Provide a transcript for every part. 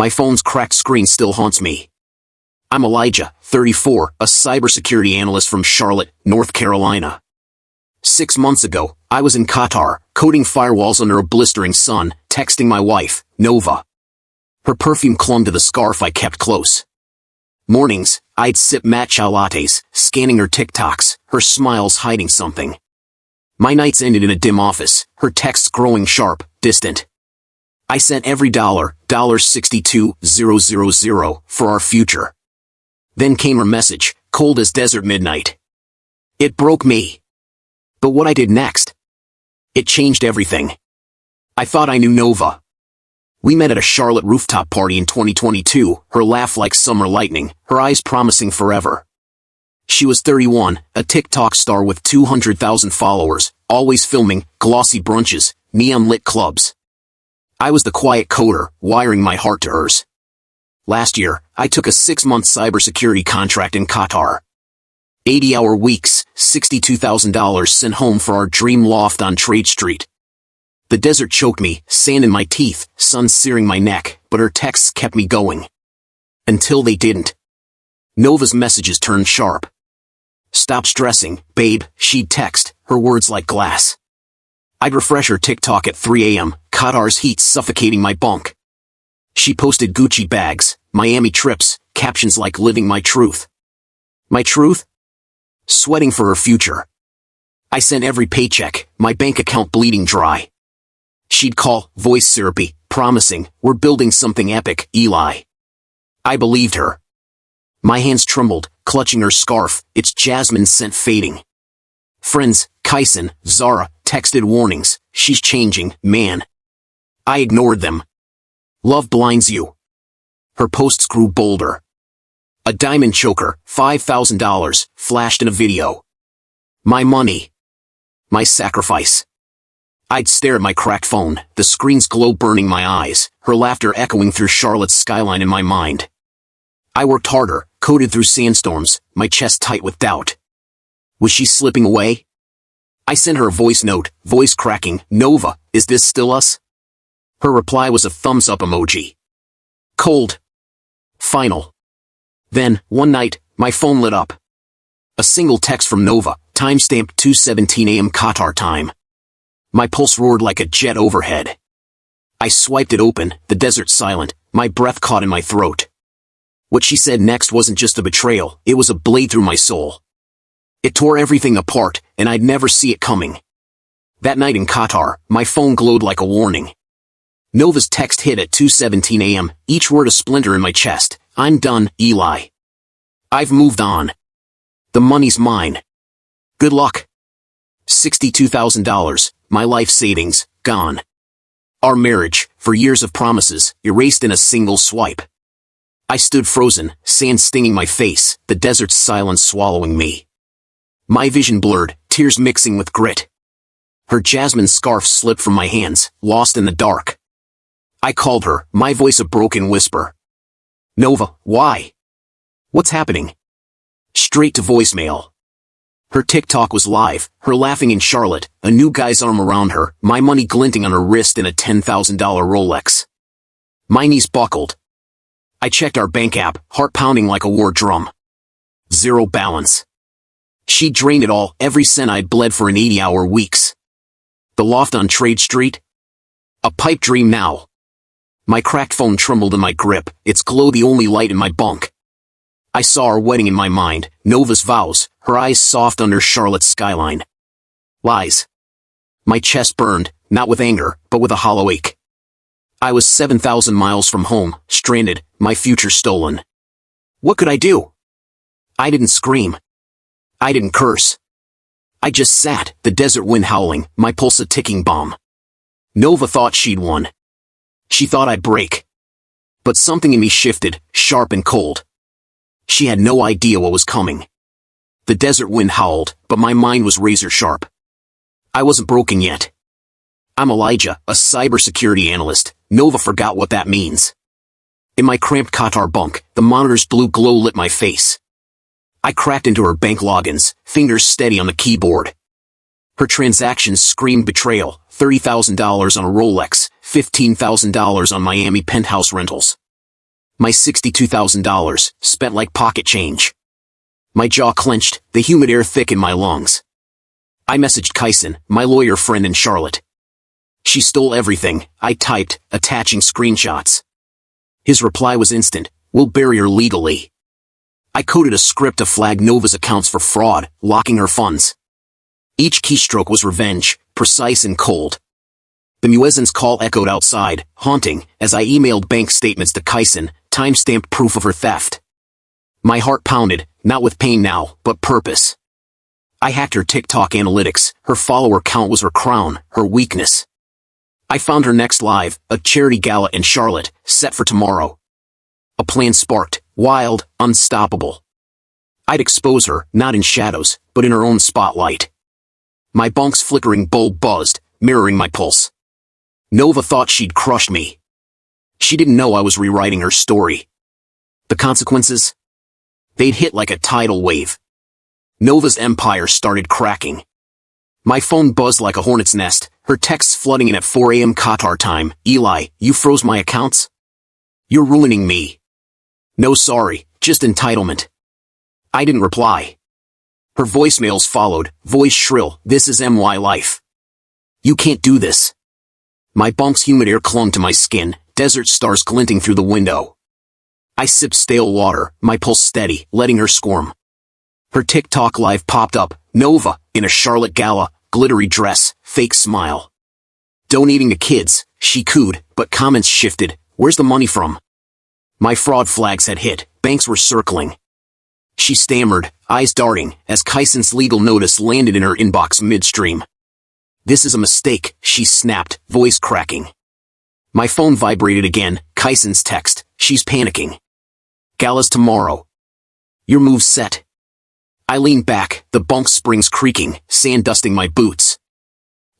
My phone's cracked screen still haunts me. I'm Elijah, 34, a cybersecurity analyst from Charlotte, North Carolina. 6 months ago, I was in Qatar, coding firewalls under a blistering sun, texting my wife, Nova. Her perfume clung to the scarf I kept close. Mornings, I'd sip matcha lattes, scanning her TikToks, her smiles hiding something. My nights ended in a dim office, her texts growing sharp, distant. I sent every $62,000 for our future. Then came her message, cold as desert midnight. It broke me. But what I did next? It changed everything. I thought I knew Nova. We met at a Charlotte rooftop party in 2022, her laugh like summer lightning, her eyes promising forever. She was 31, a TikTok star with 200,000 followers, always filming, glossy brunches, neon-lit clubs. I was the quiet coder, wiring my heart to hers. Last year, I took a 6-month cybersecurity contract in Qatar. 80-hour weeks, $62,000 sent home for our dream loft on Trade Street. The desert choked me, sand in my teeth, sun searing my neck, but her texts kept me going. Until they didn't. Nova's messages turned sharp. Stop stressing, babe, she'd text, her words like glass. I'd refresh her TikTok at 3 a.m., Qatar's heat suffocating my bunk. She posted Gucci bags, Miami trips, captions like living my truth. My truth? Sweating for her future. I sent every paycheck, my bank account bleeding dry. She'd call, voice syrupy, promising, we're building something epic, Eli. I believed her. My hands trembled, clutching her scarf, its jasmine scent fading. Friends, Kyson, Zara, texted warnings, she's changing, man. I ignored them. Love blinds you. Her posts grew bolder. A diamond choker, $5,000, flashed in a video. My money. My sacrifice. I'd stare at my cracked phone, the screen's glow burning my eyes, her laughter echoing through Charlotte's skyline in my mind. I worked harder, coded through sandstorms, my chest tight with doubt. Was she slipping away? I sent her a voice note, voice cracking, Nova, is this still us? Her reply was a thumbs up emoji. Cold. Final. Then, one night, my phone lit up. A single text from Nova, timestamped 2:17 a.m. Qatar time. My pulse roared like a jet overhead. I swiped it open, the desert silent, my breath caught in my throat. What she said next wasn't just a betrayal, it was a blade through my soul. It tore everything apart, and I'd never see it coming. That night in Qatar, my phone glowed like a warning. Nova's text hit at 2:17 a.m., each word a splinter in my chest. I'm done, Eli. I've moved on. The money's mine. Good luck. $62,000, my life savings, gone. Our marriage, for years of promises, erased in a single swipe. I stood frozen, sand stinging my face, the desert's silence swallowing me. My vision blurred, tears mixing with grit. Her jasmine scarf slipped from my hands, lost in the dark. I called her, my voice a broken whisper. Nova, why? What's happening? Straight to voicemail. Her TikTok was live, her laughing in Charlotte, a new guy's arm around her, my money glinting on her wrist in a $10,000 Rolex. My knees buckled. I checked our bank app, heart pounding like a war drum. Zero balance. She drained it all, every cent I'd bled for an 80-hour weeks. The loft on Trade Street? A pipe dream now. My cracked phone trembled in my grip, its glow the only light in my bunk. I saw our wedding in my mind, Nova's vows, her eyes soft under Charlotte's skyline. Lies. My chest burned, not with anger, but with a hollow ache. I was 7,000 miles from home, stranded, my future stolen. What could I do? I didn't scream. I didn't curse. I just sat, the desert wind howling, my pulse a ticking bomb. Nova thought she'd won. She thought I'd break. But something in me shifted, sharp and cold. She had no idea what was coming. The desert wind howled, but my mind was razor sharp. I wasn't broken yet. I'm Elijah, a cybersecurity analyst. Nova forgot what that means. In my cramped Qatar bunk, the monitor's blue glow lit my face. I cracked into her bank logins, fingers steady on the keyboard. Her transactions screamed betrayal, $30,000 on a Rolex, $15,000 on Miami penthouse rentals. My $62,000, spent like pocket change. My jaw clenched, the humid air thick in my lungs. I messaged Kyson, my lawyer friend in Charlotte. She stole everything, I typed, attaching screenshots. His reply was instant, we'll bury her legally. I coded a script to flag Nova's accounts for fraud, locking her funds. Each keystroke was revenge, precise and cold. The muezzin's call echoed outside, haunting, as I emailed bank statements to Kyson, time-stamped proof of her theft. My heart pounded, not with pain now, but purpose. I hacked her TikTok analytics, her follower count was her crown, her weakness. I found her next live, a charity gala in Charlotte, set for tomorrow. A plan sparked, wild, unstoppable. I'd expose her, not in shadows, but in her own spotlight. My bunk's flickering bulb buzzed, mirroring my pulse. Nova thought she'd crushed me. She didn't know I was rewriting her story. The consequences? They'd hit like a tidal wave. Nova's empire started cracking. My phone buzzed like a hornet's nest, her texts flooding in at 4 a.m. Qatar time. Eli, you froze my accounts? You're ruining me. No sorry, just entitlement. I didn't reply. Her voicemails followed, voice shrill, this is MY life. You can't do this. My bunk's humid air clung to my skin, desert stars glinting through the window. I sipped stale water, my pulse steady, letting her squirm. Her TikTok live popped up, Nova, in a Charlotte gala, glittery dress, fake smile. Donating to kids, she cooed, but comments shifted, where's the money from? My fraud flags had hit, banks were circling. She stammered, eyes darting, as Kyson's legal notice landed in her inbox midstream. This is a mistake, she snapped, voice cracking. My phone vibrated again, Kyson's text, she's panicking. Gala's tomorrow. Your move's set. I leaned back, the bunk springs creaking, sand dusting my boots.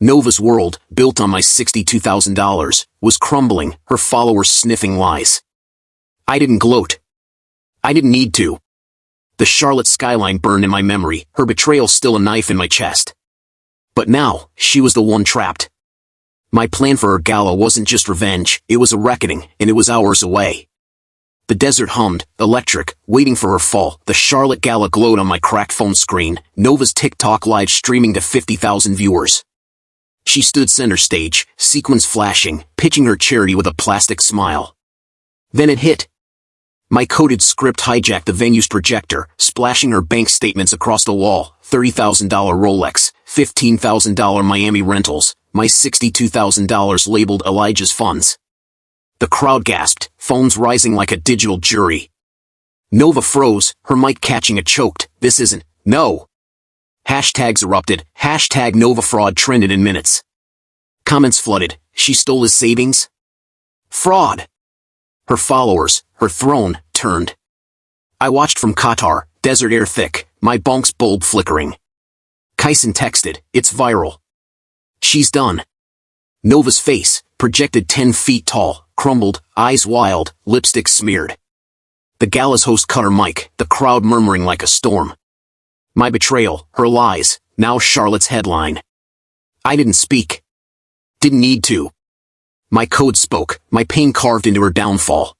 Nova's world, built on my $62,000, was crumbling, her followers sniffing lies. I didn't gloat. I didn't need to. The Charlotte skyline burned in my memory, her betrayal still a knife in my chest. But now, she was the one trapped. My plan for her gala wasn't just revenge, it was a reckoning, and it was hours away. The desert hummed, electric, waiting for her fall. The Charlotte gala glowed on my cracked phone screen, Nova's TikTok live streaming to 50,000 viewers. She stood center stage, sequins flashing, pitching her charity with a plastic smile. Then it hit. My coded script hijacked the venue's projector, splashing her bank statements across the wall, $30,000 Rolex, $15,000 Miami rentals, my $62,000 labeled Elijah's funds. The crowd gasped, phones rising like a digital jury. Nova froze, her mic catching a choked, this isn't, no. Hashtags erupted, hashtag Nova fraud trended in minutes. Comments flooded, she stole his savings? Fraud. Her followers, her throne, turned. I watched from Qatar, desert air thick, my bunk's bulb flickering. Kyson texted, it's viral. She's done. Nova's face, projected 10 feet tall, crumbled, eyes wild, lipstick smeared. The gala's host cut her mic, the crowd murmuring like a storm. My betrayal, her lies, now Charlotte's headline. I didn't speak. Didn't need to. My code spoke, my pain carved into her downfall.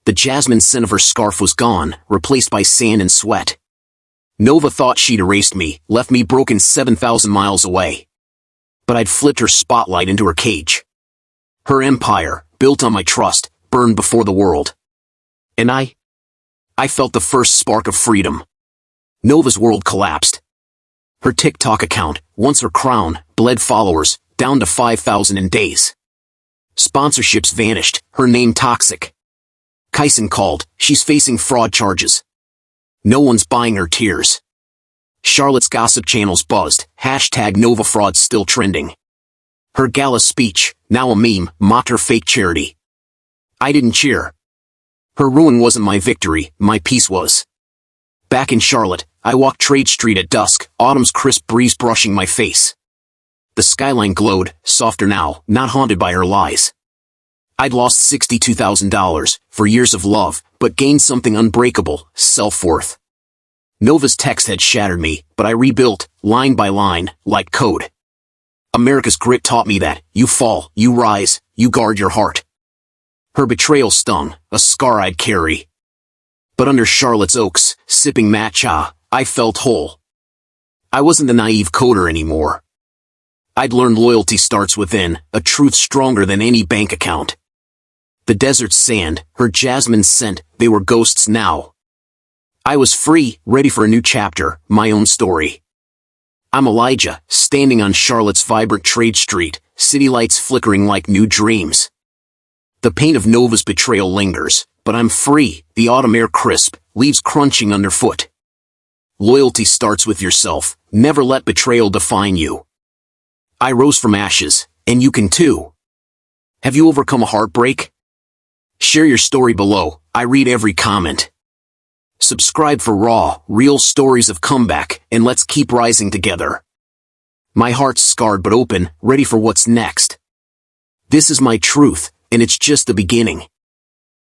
The jasmine scent of her scarf was gone, replaced by sand and sweat. Nova thought she'd erased me, left me broken 7,000 miles away. But I'd flipped her spotlight into her cage. Her empire, built on my trust, burned before the world. And I felt the first spark of freedom. Nova's world collapsed. Her TikTok account, once her crown, bled followers, down to 5,000 in days. Sponsorships vanished, her name toxic. Kyson called, she's facing fraud charges. No one's buying her tears. Charlotte's gossip channels buzzed, hashtag Nova fraud still trending. Her gala speech, now a meme, mocked her fake charity. I didn't cheer. Her ruin wasn't my victory, my peace was. Back in Charlotte, I walked Trade Street at dusk, autumn's crisp breeze brushing my face. The skyline glowed, softer now, not haunted by her lies. I'd lost $62,000 for years of love, but gained something unbreakable, self-worth. Nova's text had shattered me, but I rebuilt, line by line, like code. America's grit taught me that, you fall, you rise, you guard your heart. Her betrayal stung, a scar I'd carry. But under Charlotte's Oaks, sipping matcha, I felt whole. I wasn't the naive coder anymore. I'd learned loyalty starts within, a truth stronger than any bank account. The desert's sand, her jasmine scent, they were ghosts now. I was free, ready for a new chapter, my own story. I'm Elijah, standing on Charlotte's vibrant trade street, city lights flickering like new dreams. The pain of Nova's betrayal lingers, but I'm free, the autumn air crisp, leaves crunching underfoot. Loyalty starts with yourself, never let betrayal define you. I rose from ashes, and you can too. Have you overcome a heartbreak? Share your story below, I read every comment. Subscribe for raw, real stories of comeback, and let's keep rising together. My heart's scarred but open, ready for what's next. This is my truth, and it's just the beginning.